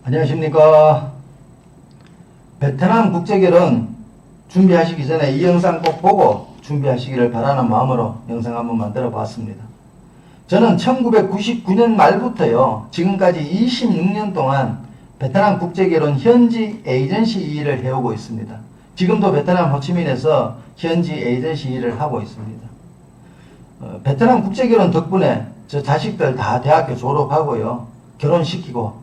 안녕하십니까. 베트남 국제결혼 준비하시기 전에 이 영상 꼭 보고 준비하시기를 바라는 마음으로 영상 한번 만들어 봤습니다. 저는 1999년 말부터요, 지금까지 26년 동안 베트남 국제결혼 현지 에이전시 일을 해오고 있습니다. 지금도 베트남 호치민에서 현지 에이전시 일을 하고 있습니다. 베트남 국제결혼 덕분에 저 자식들 다 대학교 졸업하고요, 결혼시키고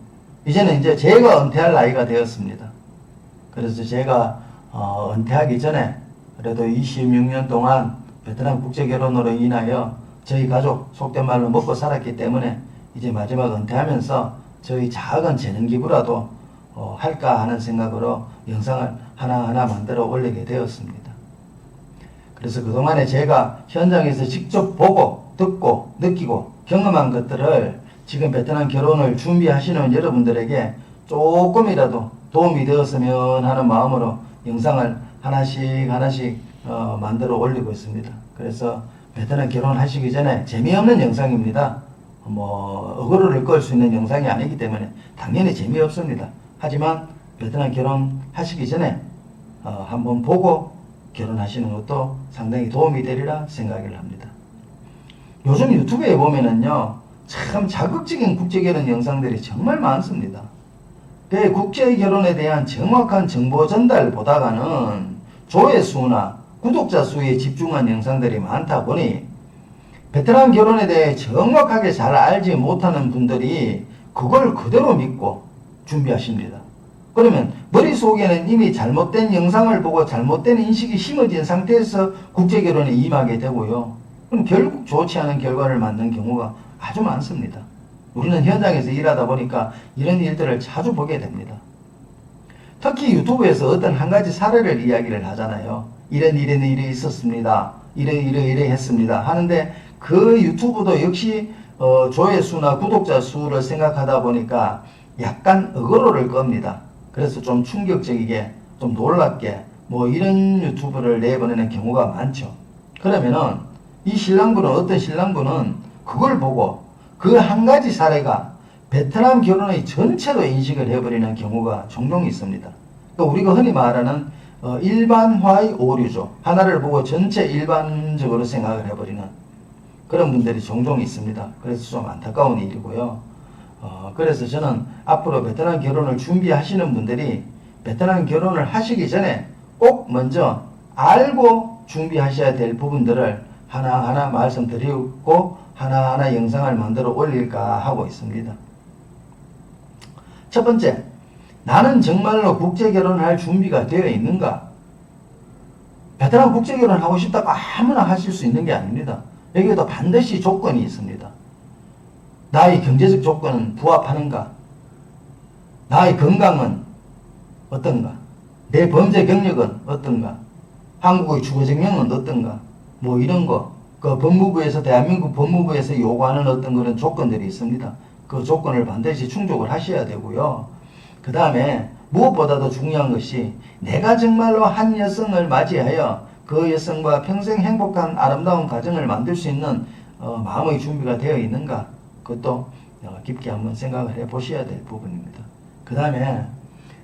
이제는 이제 제가 은퇴할 나이가 되었습니다. 그래서 제가 은퇴하기 전에 그래도 26년 동안 베트남 국제결혼으로 인하여 저희 가족 속된 말로 먹고 살았기 때문에 이제 마지막 은퇴하면서 저희 작은 재능 기부라도 할까 하는 생각으로 영상을 하나하나 만들어 올리게 되었습니다. 그래서 그동안에 제가 현장에서 직접 보고 듣고 느끼고 경험한 것들을 지금 베트남 결혼을 준비하시는 여러분들에게 조금이라도 도움이 되었으면 하는 마음으로 영상을 하나씩 만들어 올리고 있습니다. 그래서 베트남 결혼하시기 전에 재미없는 영상입니다. 어그로를 끌 수 있는 영상이 아니기 때문에 당연히 재미없습니다. 하지만 베트남 결혼하시기 전에 한번 보고 결혼하시는 것도 상당히 도움이 되리라 생각을 합니다. 요즘 유튜브에 보면은요, 참 자극적인 국제결혼 영상들이 정말 많습니다. 그 국제결혼에 대한 정확한 정보 전달보다가는 조회수나 구독자 수에 집중한 영상들이 많다 보니 베트남 결혼에 대해 정확하게 잘 알지 못하는 분들이 그걸 그대로 믿고 준비하십니다. 그러면 머릿속에는 이미 잘못된 영상을 보고 잘못된 인식이 심어진 상태에서 국제결혼에 임하게 되고요, 그럼 결국 좋지 않은 결과를 맞는 경우가 아주 많습니다. 우리는 현장에서 일하다 보니까 이런 일들을 자주 보게 됩니다. 특히 유튜브에서 어떤 한 가지 사례를 이야기를 하잖아요. 이런 일이 있었습니다. 이래 했습니다. 하는데 그 유튜브도 역시 조회수나 구독자 수를 생각하다 보니까 약간 어그로를 겁니다. 그래서 좀 충격적이게, 좀 놀랍게 이런 유튜브를 내보내는 경우가 많죠. 그러면은 이 신랑분은, 어떤 신랑분은 그걸 보고 그 한 가지 사례가 베트남 결혼의 전체로 인식을 해버리는 경우가 종종 있습니다. 그러니까 우리가 흔히 말하는 일반화의 오류죠. 하나를 보고 전체 일반적으로 생각을 해버리는 그런 분들이 종종 있습니다. 그래서 좀 안타까운 일이고요. 그래서 저는 앞으로 베트남 결혼을 준비하시는 분들이 베트남 결혼을 하시기 전에 꼭 먼저 알고 준비하셔야 될 부분들을 하나하나 말씀드리고 하나하나 영상을 만들어 올릴까 하고 있습니다. 첫 번째, 나는 정말로 국제결혼을 할 준비가 되어 있는가? 베트남 국제결혼 하고 싶다고 아무나 하실 수 있는 게 아닙니다. 여기에도 반드시 조건이 있습니다. 나의 경제적 조건은 부합하는가? 나의 건강은 어떤가? 내 범죄 경력은 어떤가? 한국의 주거증명은 어떤가? 이런 거. 그 법무부에서, 대한민국 법무부에서 요구하는 어떤 그런 조건들이 있습니다. 그 조건을 반드시 충족을 하셔야 되고요. 그 다음에 무엇보다도 중요한 것이 내가 정말로 한 여성을 맞이하여 그 여성과 평생 행복한 아름다운 가정을 만들 수 있는 마음의 준비가 되어 있는가? 그것도 깊게 한번 생각을 해 보셔야 될 부분입니다. 그 다음에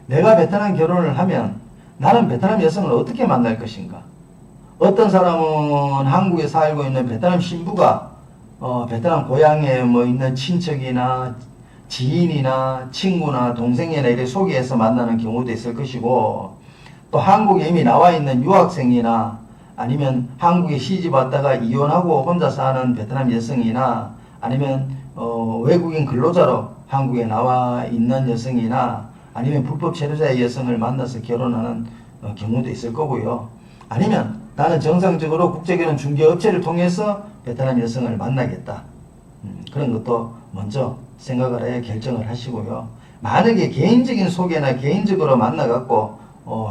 내가 베트남 결혼을 하면 나는 베트남 여성을 어떻게 만날 것인가? 어떤 사람은 한국에 살고 있는 베트남 신부가 베트남 고향에 있는 친척이나 지인이나 친구나 동생이나 이렇게 소개해서 만나는 경우도 있을 것이고, 또 한국에 이미 나와 있는 유학생이나 아니면 한국에 시집 왔다가 이혼하고 혼자 사는 베트남 여성이나 아니면 외국인 근로자로 한국에 나와 있는 여성이나 아니면 불법 체류자의 여성을 만나서 결혼하는 경우도 있을 거고요. 아니면 나는 정상적으로 국제결혼 중개업체를 통해서 베트남 여성을 만나겠다. 그런 것도 먼저 생각을 해 결정을 하시고요. 만약에 개인적인 소개나 개인적으로 만나갖고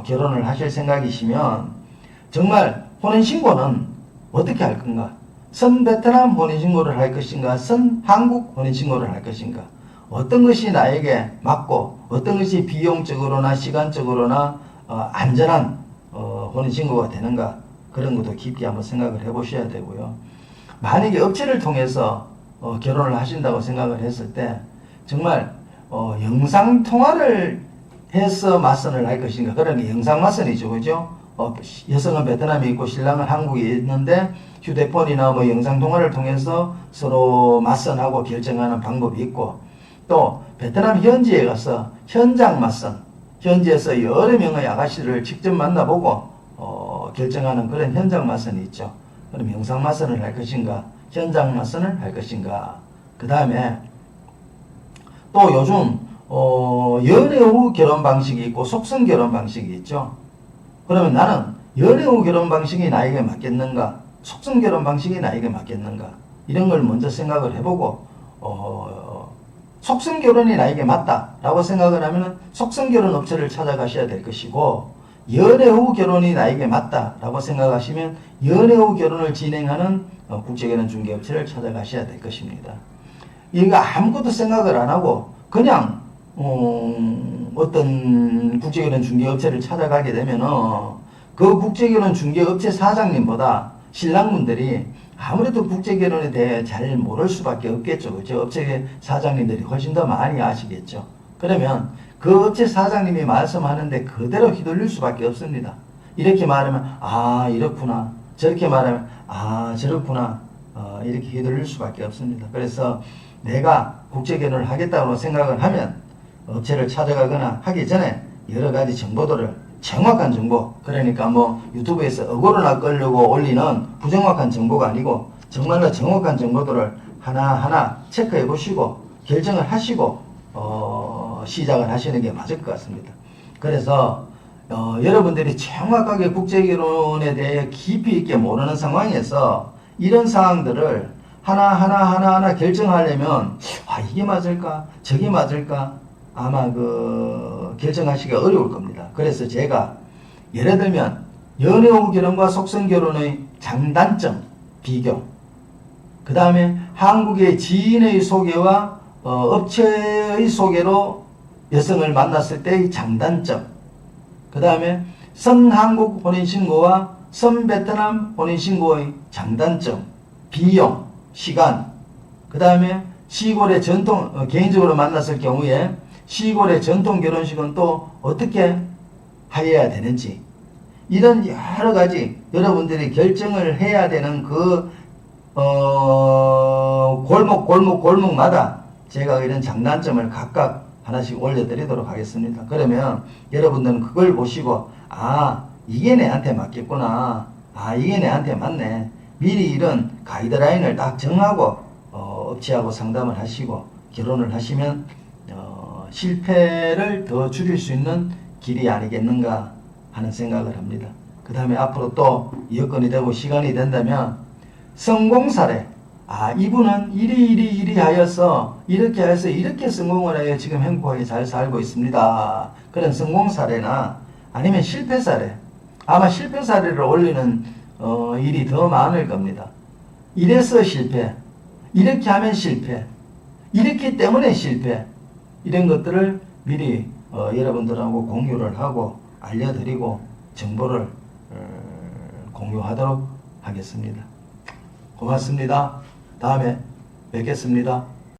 결혼을 하실 생각이시면 정말 혼인신고는 어떻게 할 건가? 선 베트남 혼인신고를 할 것인가? 선 한국 혼인신고를 할 것인가? 어떤 것이 나에게 맞고 어떤 것이 비용적으로나 시간적으로나 안전한 혼인신고가 되는가? 그런 것도 깊게 한번 생각을 해보셔야 되고요. 만약에 업체를 통해서 결혼을 하신다고 생각을 했을 때 정말 영상 통화를 해서 맞선을 할 것인가. 그러니까 영상 맞선이죠. 그죠? 여성은 베트남에 있고 신랑은 한국에 있는데 휴대폰이나 뭐 영상 통화를 통해서 서로 맞선하고 결정하는 방법이 있고, 또 베트남 현지에 가서 현장 맞선, 현지에서 여러 명의 아가씨를 직접 만나보고 결정하는 그런 현장 맞선이 있죠. 그럼 영상 맞선을 할 것인가, 현장 맞선을 할 것인가. 그 다음에 또 요즘 연애 후 결혼 방식이 있고 속성 결혼 방식이 있죠. 그러면 나는 연애 후 결혼 방식이 나에게 맞겠는가, 속성 결혼 방식이 나에게 맞겠는가, 이런 걸 먼저 생각을 해보고 속성 결혼이 나에게 맞다라고 생각을 하면 속성 결혼 업체를 찾아가셔야 될 것이고, 연애 후 결혼이 나에게 맞다라고 생각하시면 연애 후 결혼을 진행하는 국제결혼 중개업체를 찾아가셔야 될 것입니다. 이거 아무것도 생각을 안 하고 그냥 어떤 국제결혼 중개업체를 찾아가게 되면은 그 국제결혼 중개업체 사장님보다 신랑분들이 아무래도 국제결혼에 대해 잘 모를 수밖에 없겠죠. 그렇죠? 업체 사장님들이 훨씬 더 많이 아시겠죠. 그러면 그 업체 사장님이 말씀하는데 그대로 휘둘릴 수밖에 없습니다. 이렇게 말하면 아 이렇구나, 저렇게 말하면 아 저렇구나, 이렇게 휘둘릴 수밖에 없습니다. 그래서 내가 국제결혼을 하겠다고 생각을 하면 업체를 찾아가거나 하기 전에 여러 가지 정보들을, 정확한 정보, 그러니까 뭐 유튜브에서 어그로나 끌려고 올리는 부정확한 정보가 아니고 정말로 정확한 정보들을 하나하나 체크해 보시고 결정을 하시고 시작을 하시는 게 맞을 것 같습니다. 그래서 여러분들이 정확하게 국제결혼에 대해 깊이 있게 모르는 상황에서 이런 상황들을 하나하나 결정하려면 이게 맞을까 저게 맞을까 아마 결정하시기가 어려울 겁니다. 그래서 제가 예를 들면 연애 후 결혼과 속성 결혼의 장단점 비교, 그 다음에 한국의 지인의 소개와 업체의 소개로 여성을 만났을 때의 장단점, 그 다음에 선한국 혼인신고와 선베트남 혼인신고의 장단점, 비용, 시간, 그 다음에 시골의 전통, 개인적으로 만났을 경우에 시골의 전통 결혼식은 또 어떻게 하여야 되는지, 이런 여러 가지 여러분들이 결정을 해야 되는 골목마다 제가 이런 장단점을 각각 하나씩 올려드리도록 하겠습니다. 그러면 여러분들은 그걸 보시고 이게 내한테 맞겠구나, 이게 내한테 맞네, 미리 이런 가이드라인을 딱 정하고 업체하고 상담을 하시고 결혼을 하시면 실패를 더 줄일 수 있는 길이 아니겠는가 하는 생각을 합니다. 그 다음에 앞으로 또 여건이 되고 시간이 된다면 성공 사례, 이분은 이리 하여서 이렇게 해서 이렇게 성공을 하여 지금 행복하게 잘 살고 있습니다, 그런 성공 사례나 아니면 실패 사례, 아마 실패 사례를 올리는 일이 더 많을 겁니다. 이래서 실패, 이렇게 하면 실패, 이렇기 때문에 실패, 이런 것들을 미리 여러분들하고 공유를 하고 알려드리고 정보를 공유하도록 하겠습니다. 고맙습니다. 다음에 뵙겠습니다.